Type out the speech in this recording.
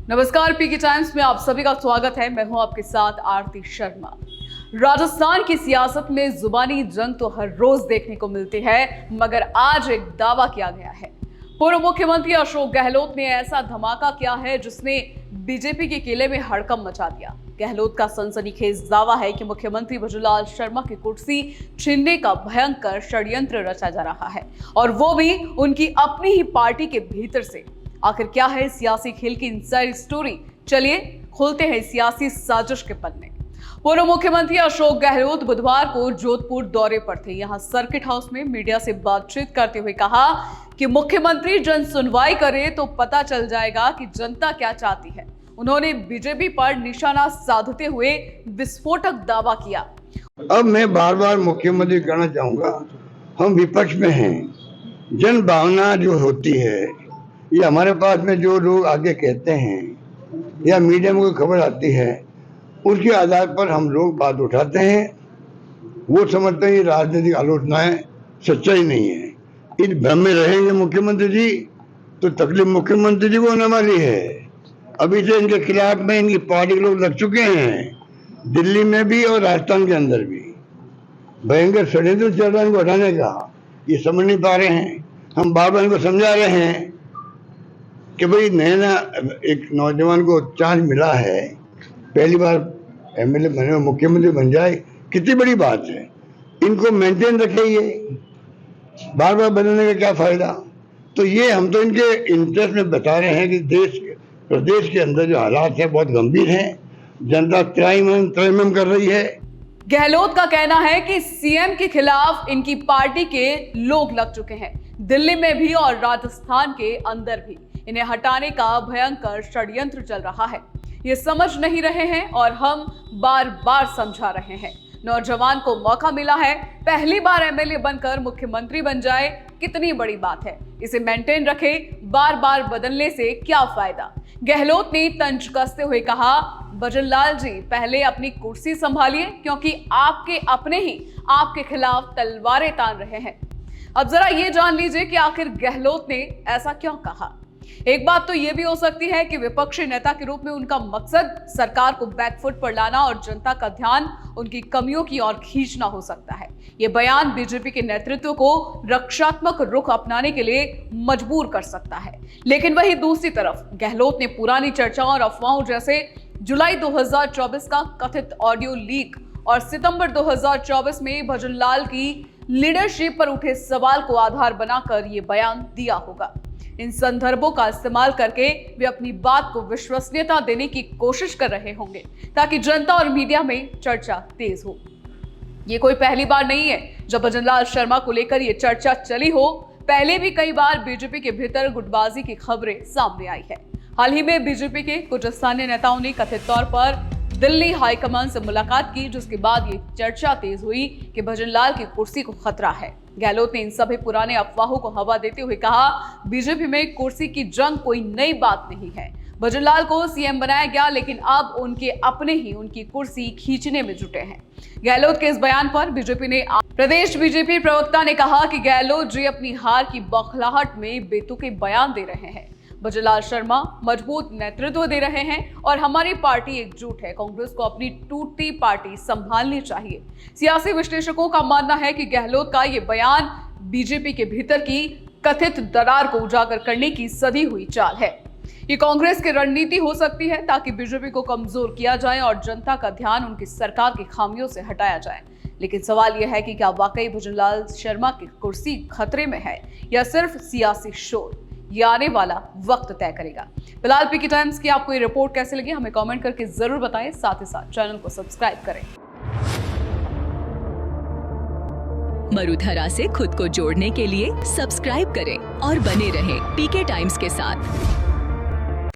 नमस्कार, पीके टाइम्स में आप सभी का स्वागत है। मैं हूं आपके साथ आरती शर्मा। राजस्थान की सियासत में जुबानी जंग तो हर रोज देखने को मिलती है, मगर आज एक दावा किया गया है। पूर्व मुख्यमंत्री अशोक गहलोत ने ऐसा धमाका किया है जिसने बीजेपी के किले में हड़कंप मचा दिया। गहलोत का सनसनीखेज दावा है कि मुख्यमंत्री भजनलाल शर्मा की कुर्सी छीनने का भयंकर षड्यंत्र रचा जा रहा है, और वो भी उनकी अपनी ही पार्टी के भीतर से। आखिर क्या है सियासी खेल की इनसाइड स्टोरी? चलिए खोलते हैं सियासी साजिश के पन्ने। पूर्व मुख्यमंत्री अशोक गहलोत बुधवार को जोधपुर दौरे पर थे। यहां सर्किट हाउस में मीडिया से बातचीत करते हुए कहा कि मुख्यमंत्री जन सुनवाई करे तो पता चल जाएगा कि जनता क्या चाहती है। उन्होंने बीजेपी पर निशाना साधते हुए विस्फोटक दावा किया। अब मैं बार बार मुख्यमंत्री कहना चाहूंगा, हम विपक्ष में हैं। जन भावना जो होती है, ये हमारे पास में जो लोग आगे कहते हैं या मीडिया में कोई खबर आती है, उसके आधार पर हम लोग बात उठाते हैं। वो समझते हैं ये राजनीतिक आलोचनाएं सच्चाई नहीं है। इस भ्रम में रहेंगे मुख्यमंत्री जी तो तकलीफ मुख्यमंत्री जी को होने वाली है। अभी से इनके खिलाफ में इनकी पार्टी के लोग लग चुके हैं, दिल्ली में भी और राजस्थान के अंदर भी। भयंकर षड्यंत्र चल रहा है इनको हटाने का, ये समझ नहीं पा रहे हैं। हम बार बार इनको समझा रहे हैं कि भाई नया एक नौजवान को चांस मिला है, पहली बार एमएलए बने, मुख्यमंत्री बन जाए, कितनी बड़ी बात है। इनको मेंटेन रखे, ये बार बार बदलने का क्या फायदा। तो ये हम तो इनके इंटरेस्ट में बता रहे हैं कि प्रदेश के अंदर जो हालात है बहुत गंभीर हैं। जनता त्रयमम कर रही है। गहलोत का कहना है कि सीएम के खिलाफ इनकी पार्टी के लोग लग चुके हैं, दिल्ली में भी और राजस्थान के अंदर भी। इन्हें हटाने का भयंकर षड्यंत्र चल रहा है, ये समझ नहीं रहे हैं और हम बार बार समझा रहे हैं। नौजवान को मौका मिला है, पहली बार एमएलए बनकर मुख्यमंत्री बन जाए, कितनी बड़ी बात है। इसे मेंटेन रखे, बार बार बदलने से क्या फायदा। गहलोत ने तंज कसते हुए कहा, भजनलाल जी पहले अपनी कुर्सी संभालिए, क्योंकि आपके अपने ही आपके खिलाफ तलवारें तान रहे हैं। अब जरा ये जान लीजिए कि आखिर गहलोत ने ऐसा क्यों कहा। एक बात तो यह भी हो सकती है कि विपक्षी नेता के रूप में उनका मकसद सरकार को बैकफुट पर लाना और जनता का ध्यान उनकी कमियों की ओर खींचना हो सकता है। यह बयान बीजेपी के नेतृत्व को रक्षात्मक रुख अपनाने के लिए मजबूर कर सकता है। लेकिन वहीं दूसरी तरफ गहलोत ने पुरानी चर्चाओं और अफवाहों जैसे जुलाई 2024 का कथित ऑडियो लीक और सितंबर 2024 में भजनलाल की लीडरशिप पर उठे सवाल को आधार बनाकर यह बयान दिया होगा। इन संदर्भों का इस्तेमाल करके वे अपनी बात को विश्वसनीयता देने की कोशिश कर रहे होंगे, ताकि जनता और मीडिया में चर्चा तेज हो। ये कोई पहली बार नहीं है जब भजनलाल शर्मा को लेकर ये चर्चा चली हो। पहले भी कई बार बीजेपी के भीतर गुटबाजी की खबरें सामने आई है। हाल ही में बीजेपी के कुछ स्थानीय नेताओं ने कथित तौर पर दिल्ली हाईकमान से मुलाकात की, जिसके बाद ये चर्चा तेज हुई कि भजनलाल की कुर्सी को खतरा है। गहलोत ने इन सभी पुराने अफवाहों को हवा देते हुए कहा, बीजेपी में कुर्सी की जंग कोई नई बात नहीं है। भजनलाल को सीएम बनाया गया, लेकिन अब उनके अपने ही उनकी कुर्सी खींचने में जुटे हैं। गहलोत के इस बयान पर प्रदेश बीजेपी प्रवक्ता ने कहा कि गहलोत जी अपनी हार की बौखलाहट में बेतुके बयान दे रहे हैं। भजनलाल शर्मा मजबूत नेतृत्व दे रहे हैं और हमारी पार्टी एकजुट है। कांग्रेस को अपनी टूटती पार्टी संभालनी चाहिए। सियासी विश्लेषकों का मानना है कि गहलोत का ये बयान बीजेपी के भीतर की कथित दरार को उजागर करने की सधी हुई चाल है। ये कांग्रेस की रणनीति हो सकती है ताकि बीजेपी को कमजोर किया जाए और जनता का ध्यान उनकी सरकार की खामियों से हटाया जाए। लेकिन सवाल यह है कि क्या वाकई भजनलाल शर्मा की कुर्सी खतरे में है या सिर्फ सियासी शोर? ये आने वाला वक्त तय करेगा। फिलहाल पीके टाइम्स की आपको ये रिपोर्ट कैसे लगी, हमें कमेंट करके जरूर बताएं। साथ ही साथ चैनल को सब्सक्राइब करें। मरुधरा से खुद को जोड़ने के लिए सब्सक्राइब करें और बने रहें पीके टाइम्स के साथ।